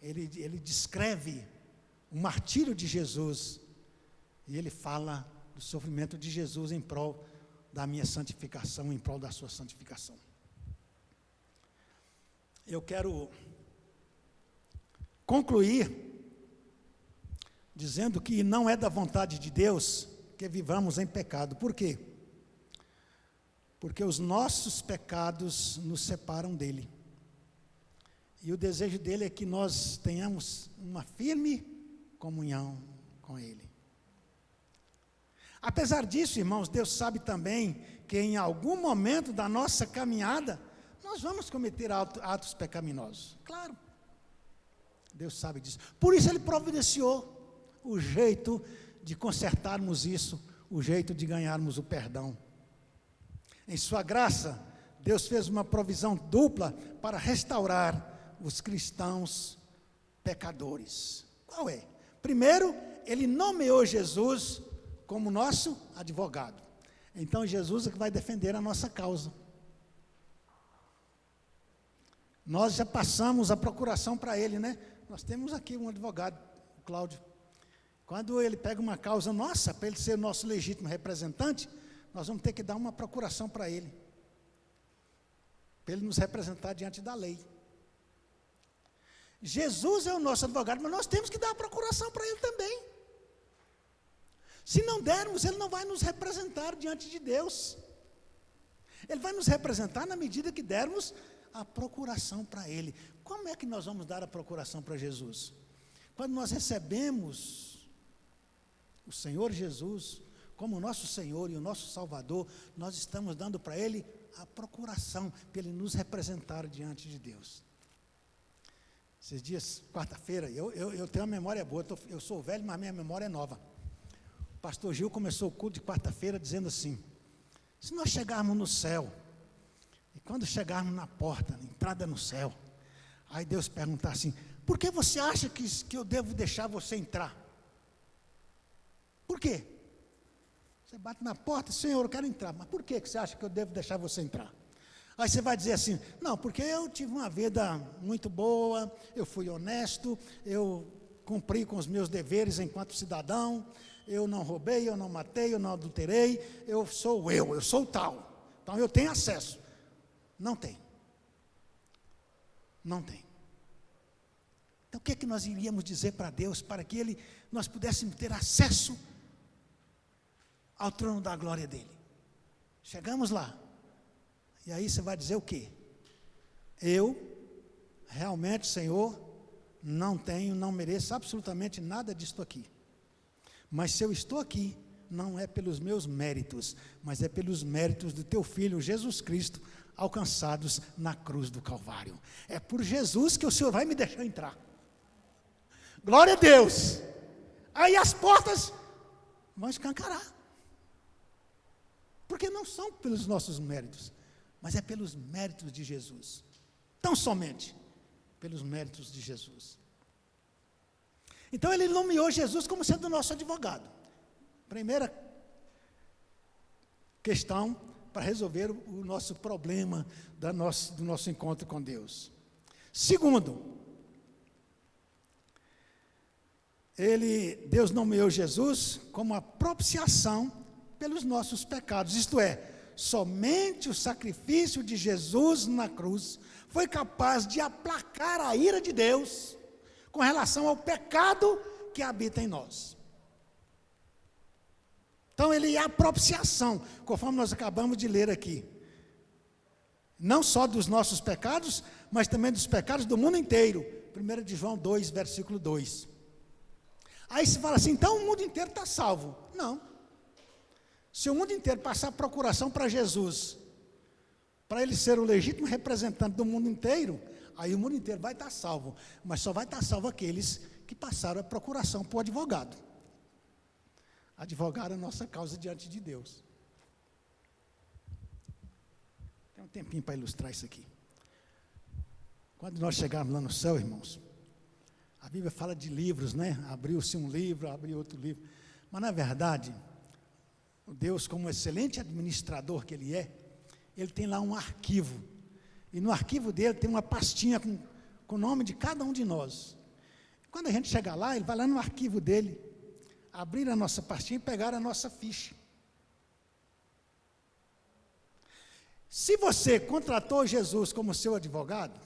ele descreve o martírio de Jesus, e ele fala do sofrimento de Jesus em prol da minha santificação, em prol da sua santificação. Eu quero concluir dizendo que não é da vontade de Deus que vivamos em pecado. Por quê? Porque os nossos pecados nos separam dele. E o desejo dele é que nós tenhamos uma firme comunhão com ele. Apesar disso, irmãos, Deus sabe também que em algum momento da nossa caminhada, nós vamos cometer atos pecaminosos. Claro. Deus sabe disso. Por isso ele providenciou o jeito de consertarmos isso, o jeito de ganharmos o perdão. Em sua graça, Deus fez uma provisão dupla para restaurar os cristãos pecadores. Qual é? Primeiro, ele nomeou Jesus como nosso advogado. Então, Jesus é que vai defender a nossa causa. Nós já passamos a procuração para ele, né? Nós temos aqui um advogado, o Cláudio. Quando ele pega uma causa nossa, para ele ser o nosso legítimo representante, nós vamos ter que dar uma procuração para ele nos representar diante da lei. Jesus é o nosso advogado, mas nós temos que dar a procuração para ele também. Se não dermos, ele não vai nos representar diante de Deus. Ele vai nos representar na medida que dermos a procuração para ele. Como é que nós vamos dar a procuração para Jesus? Quando nós recebemos o Senhor Jesus como nosso Senhor e o nosso Salvador, nós estamos dando para ele a procuração, para ele nos representar diante de Deus. Esses dias, quarta-feira, eu tenho uma memória boa, eu sou velho, mas minha memória é nova. O pastor Gil começou o culto de quarta-feira dizendo assim: se nós chegarmos no céu, e quando chegarmos na porta, na entrada no céu, aí Deus perguntar assim: por que você acha que eu devo deixar você entrar? Por quê? Você bate na porta: Senhor, eu quero entrar, mas por que você acha que eu devo deixar você entrar? Aí você vai dizer assim: não, porque eu tive uma vida muito boa, eu fui honesto, eu cumpri com os meus deveres enquanto cidadão, eu não roubei, eu não matei, eu não adulterei, eu sou tal, então eu tenho acesso. Não tem. Não tem. Então o que é que nós iríamos dizer para Deus, para que nós pudéssemos ter acesso ao trono da glória dele? Chegamos lá. E aí você vai dizer o quê? Eu, realmente, Senhor, não mereço absolutamente nada disto aqui. Mas se eu estou aqui, não é pelos meus méritos, mas é pelos méritos do teu Filho, Jesus Cristo, alcançados na cruz do Calvário. É por Jesus que o Senhor vai me deixar entrar. Glória a Deus! Aí as portas vão escancarar. Porque não são pelos nossos méritos, mas é pelos méritos de Jesus. Tão somente pelos méritos de Jesus. Então ele nomeou Jesus como sendo o nosso advogado. Primeira questão para resolver o nosso problema do nosso encontro com Deus. Segundo, Deus nomeou Jesus como a propiciação pelos nossos pecados, isto é, somente o sacrifício de Jesus na cruz foi capaz de aplacar a ira de Deus com relação ao pecado que habita em nós. Então ele é a propiciação, conforme nós acabamos de ler aqui. Não só dos nossos pecados, mas também dos pecados do mundo inteiro. 1 de João 2, versículo 2. Aí se fala assim, então o mundo inteiro está salvo. Não. Se o mundo inteiro passar procuração para Jesus, para ele ser o legítimo representante do mundo inteiro, aí o mundo inteiro vai estar salvo. Mas só vai estar salvo aqueles que passaram a procuração para o advogado. Advogar a nossa causa diante de Deus. Tem um tempinho para ilustrar isso aqui. Quando nós chegarmos lá no céu, irmãos, a Bíblia fala de livros, né? Abriu-se um livro, abriu outro livro. Mas, na verdade, o Deus, como excelente administrador que Ele é, Ele tem lá um arquivo. E no arquivo dele tem uma pastinha com o nome de cada um de nós. Quando a gente chegar lá, Ele vai lá no arquivo dele, abrir a nossa pastinha e pegar a nossa ficha. Se você contratou Jesus como seu advogado,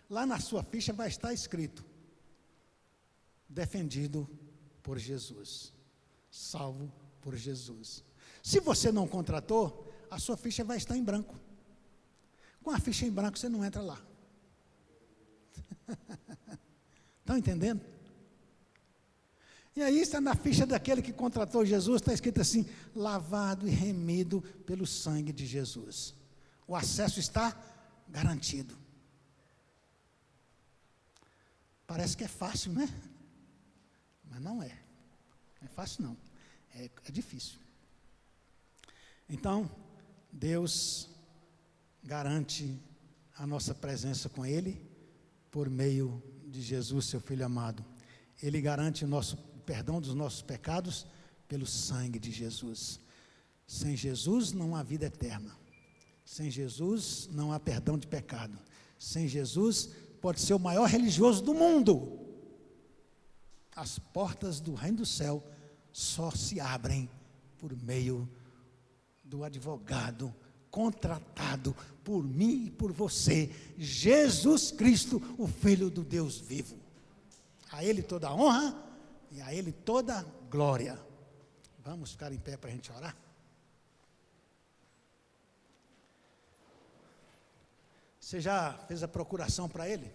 lá na sua ficha vai estar escrito: defendido por Jesus, salvo por Jesus. Se você não contratou, a sua ficha vai estar em branco. Com a ficha em branco você não entra lá. Estão entendendo? E aí está na ficha daquele que contratou Jesus, está escrito assim: lavado e remido pelo sangue de Jesus. O acesso está garantido. Parece que é fácil, né? Mas não é. Não é fácil não. É difícil. Então, Deus garante a nossa presença com Ele por meio de Jesus, seu Filho amado. Ele garante o perdão dos nossos pecados pelo sangue de Jesus. Sem Jesus não há vida eterna. Sem Jesus não há perdão de pecado. Sem Jesus pode ser o maior religioso do mundo. As portas do reino do céu só se abrem por meio do advogado contratado por mim e por você, Jesus Cristo, o Filho do Deus vivo. A Ele toda a honra e a Ele toda a glória. Vamos ficar em pé para a gente orar? Você já fez a procuração para Ele?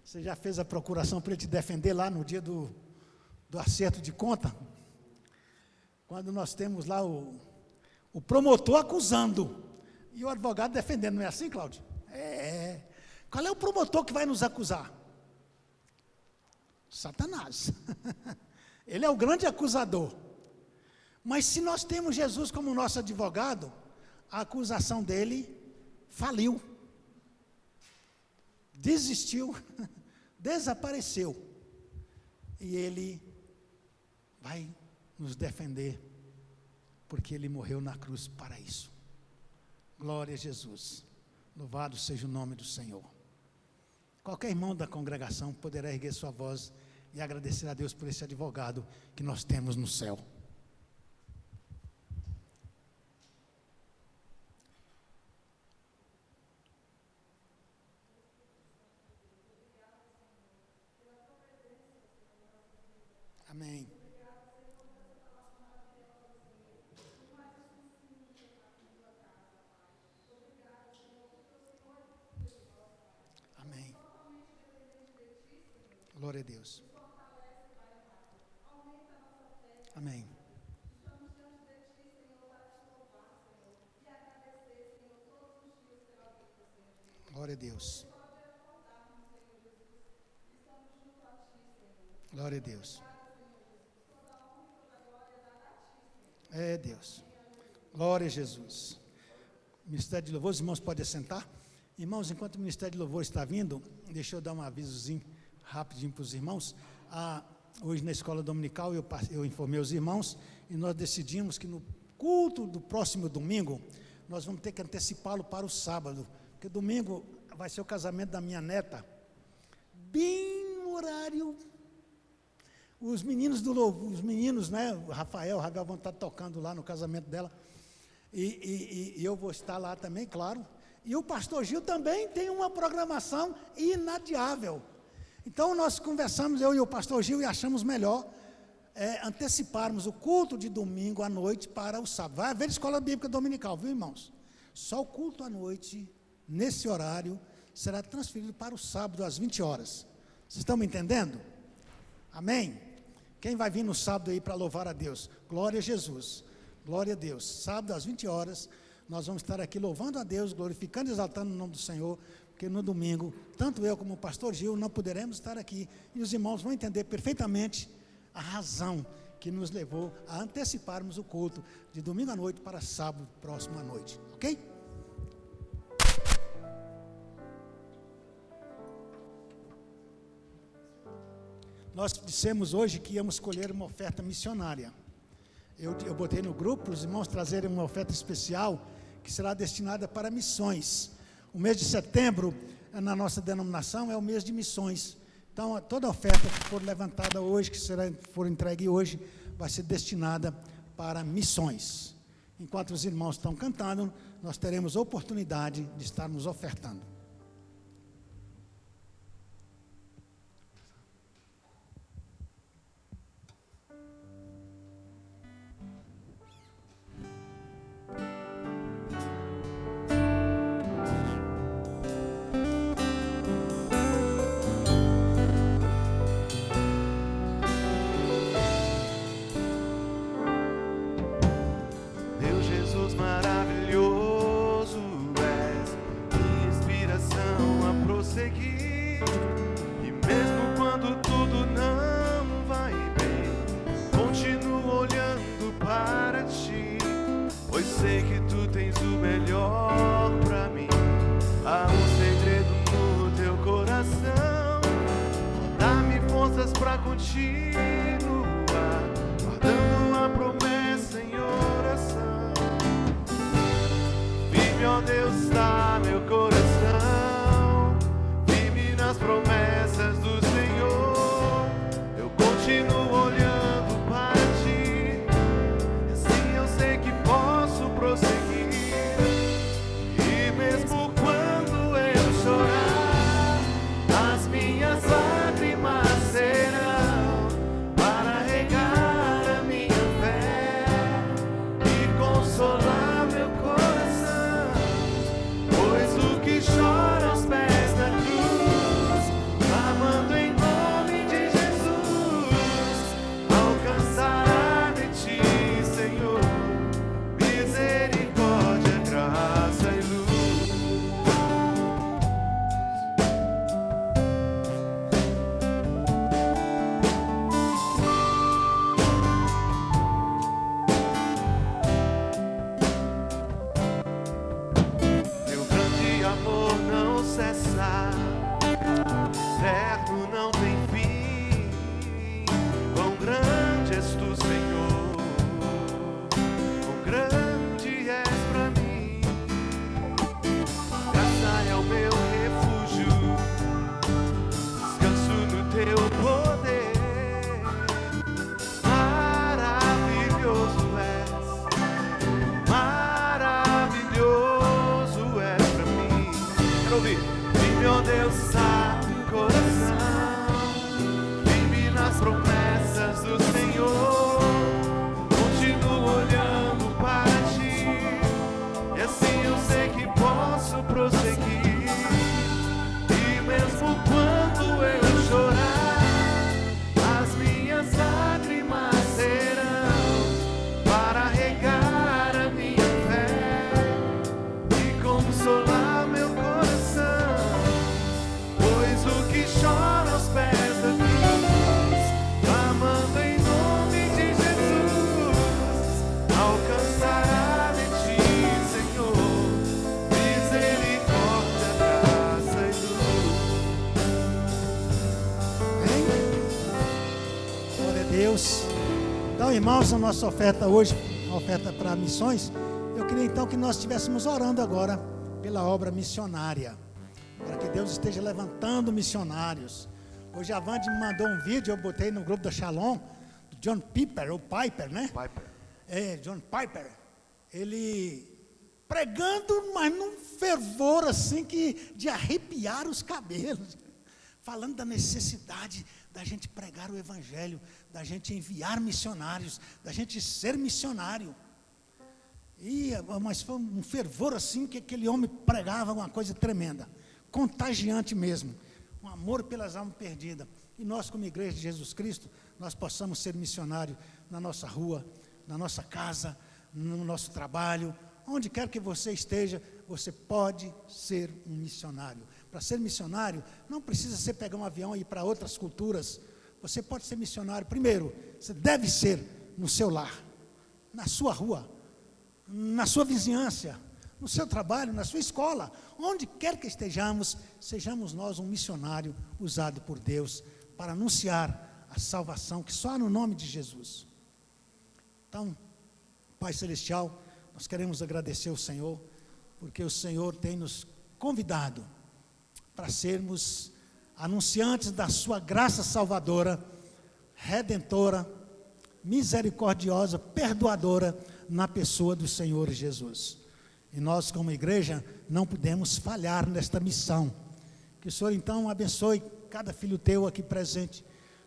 Você já fez a procuração para Ele te defender lá no dia do acerto de conta? Quando nós temos lá o promotor acusando e o advogado defendendo, não é assim, Cláudio? É. Qual é o promotor que vai nos acusar? Satanás. Ele é o grande acusador. Mas se nós temos Jesus como nosso advogado, a acusação dele faliu, desistiu, desapareceu. E ele vai nos defender, porque Ele morreu na cruz para isso. Glória a Jesus. Louvado seja o nome do Senhor. Qualquer irmão da congregação poderá erguer sua voz e agradecer a Deus por esse advogado que nós temos no céu. Amém. Amém. Glória a Deus. Amém. Glória a Deus. Glória a Deus. É Deus. Glória a Jesus. Ministério de Louvor, os irmãos podem assentar? Irmãos, enquanto o Ministério de Louvor está vindo, deixa eu dar um avisozinho rapidinho para os irmãos. Hoje na escola dominical eu informei os irmãos e nós decidimos que no culto do próximo domingo, nós vamos ter que antecipá-lo para o sábado, porque domingo vai ser o casamento da minha neta, bem no horário. Os meninos do louvor, né, o Rafael vão estar tocando lá no casamento dela, e eu vou estar lá também, claro, e o pastor Gil também tem uma programação inadiável. Então nós conversamos, eu e o pastor Gil, e achamos melhor anteciparmos o culto de domingo à noite para o sábado. Vai haver escola bíblica dominical, viu, irmãos? Só o culto à noite, nesse horário, será transferido para o sábado às 20 horas. Vocês estão me entendendo? Amém? Quem vai vir no sábado aí para louvar a Deus? Glória a Jesus, glória a Deus. Sábado às 20 horas, nós vamos estar aqui louvando a Deus, glorificando e exaltando o nome do Senhor, porque no domingo, tanto eu como o pastor Gil, não poderemos estar aqui, e os irmãos vão entender perfeitamente a razão que nos levou a anteciparmos o culto de domingo à noite para sábado próximo à noite, ok? Nós dissemos hoje que íamos escolher uma oferta missionária. Eu botei no grupo para os irmãos trazerem uma oferta especial que será destinada para missões. O mês de setembro, na nossa denominação, é o mês de missões. Então, toda oferta que for levantada hoje, que for entregue hoje, vai ser destinada para missões. Enquanto os irmãos estão cantando, nós teremos oportunidade de estarmos ofertando. Irmãos, a nossa oferta hoje, a oferta para missões, eu queria então que nós estivéssemos orando agora pela obra missionária, para que Deus esteja levantando missionários. Hoje a Vande me mandou um vídeo, eu botei no grupo da Shalom, do John Piper, ou Piper, né? Piper. John Piper, ele pregando, mas num fervor assim de arrepiar os cabelos, falando da necessidade da gente pregar o Evangelho, da gente enviar missionários, da gente ser missionário. Mas foi um fervor assim, que aquele homem pregava uma coisa tremenda, contagiante mesmo, um amor pelas almas perdidas. E nós, como igreja de Jesus Cristo, nós possamos ser missionários na nossa rua, na nossa casa, no nosso trabalho, onde quer que você esteja, você pode ser um missionário. Para ser missionário, não precisa você pegar um avião e ir para outras culturas. Você pode ser missionário, primeiro, você deve ser no seu lar, na sua rua, na sua vizinhança, no seu trabalho, na sua escola, onde quer que estejamos, sejamos nós um missionário usado por Deus para anunciar a salvação que só há no nome de Jesus. Então, Pai Celestial, nós queremos agradecer ao Senhor, porque o Senhor tem nos convidado para sermos anunciantes da sua graça salvadora, redentora, misericordiosa, perdoadora, na pessoa do Senhor Jesus. E nós, como igreja, não podemos falhar nesta missão. Que o Senhor, então, abençoe cada filho teu aqui presente,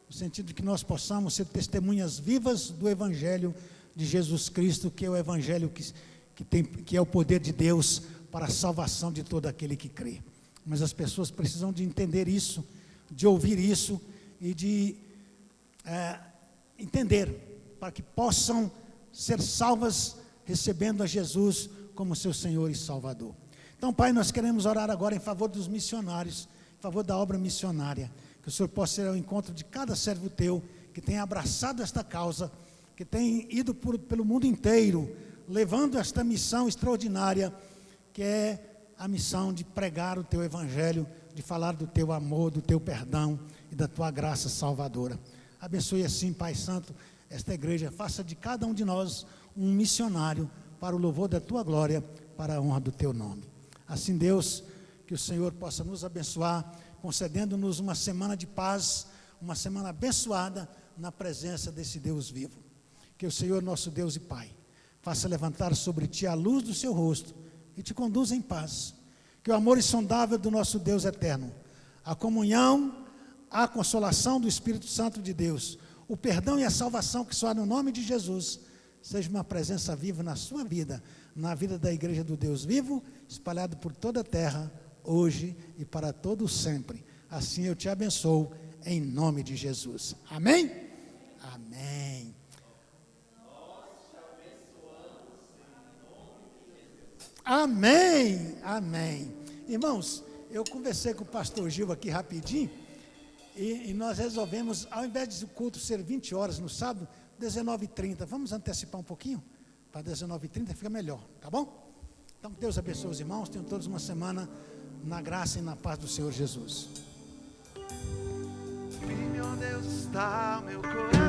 no sentido de que nós possamos ser testemunhas vivas do Evangelho de Jesus Cristo, que é o Evangelho que é o poder de Deus para a salvação de todo aquele que crê. Mas as pessoas precisam de entender isso, de ouvir isso e de entender, para que possam ser salvas recebendo a Jesus como seu Senhor e Salvador. Então, Pai, nós queremos orar agora em favor dos missionários, em favor da obra missionária, que o Senhor possa ir ao encontro de cada servo teu, que tem abraçado esta causa, que tem ido pelo mundo inteiro, levando esta missão extraordinária, que é a missão de pregar o teu Evangelho, de falar do teu amor, do teu perdão e da tua graça salvadora. Abençoe assim, Pai Santo, esta igreja, faça de cada um de nós um missionário para o louvor da tua glória, para a honra do teu nome. Assim, Deus, que o Senhor possa nos abençoar, concedendo-nos uma semana de paz, uma semana abençoada na presença desse Deus vivo. Que o Senhor, nosso Deus e Pai, faça levantar sobre ti a luz do seu rosto e te conduza em paz. Que o amor insondável do nosso Deus eterno, a comunhão, a consolação do Espírito Santo de Deus, o perdão e a salvação que só há no nome de Jesus, seja uma presença viva na sua vida, na vida da igreja do Deus vivo, espalhado por toda a terra, hoje e para todo sempre. Assim eu te abençoo, em nome de Jesus. Amém? Amém. Amém, amém. Irmãos, eu conversei com o pastor Gil aqui rapidinho, e nós resolvemos, ao invés de o culto ser 20 horas no sábado, 19h30, vamos antecipar um pouquinho? Para 19h30 fica melhor, tá bom? Então, Deus abençoe os irmãos, tenham todos uma semana na graça e na paz do Senhor Jesus. Meu Deus, está meu coração.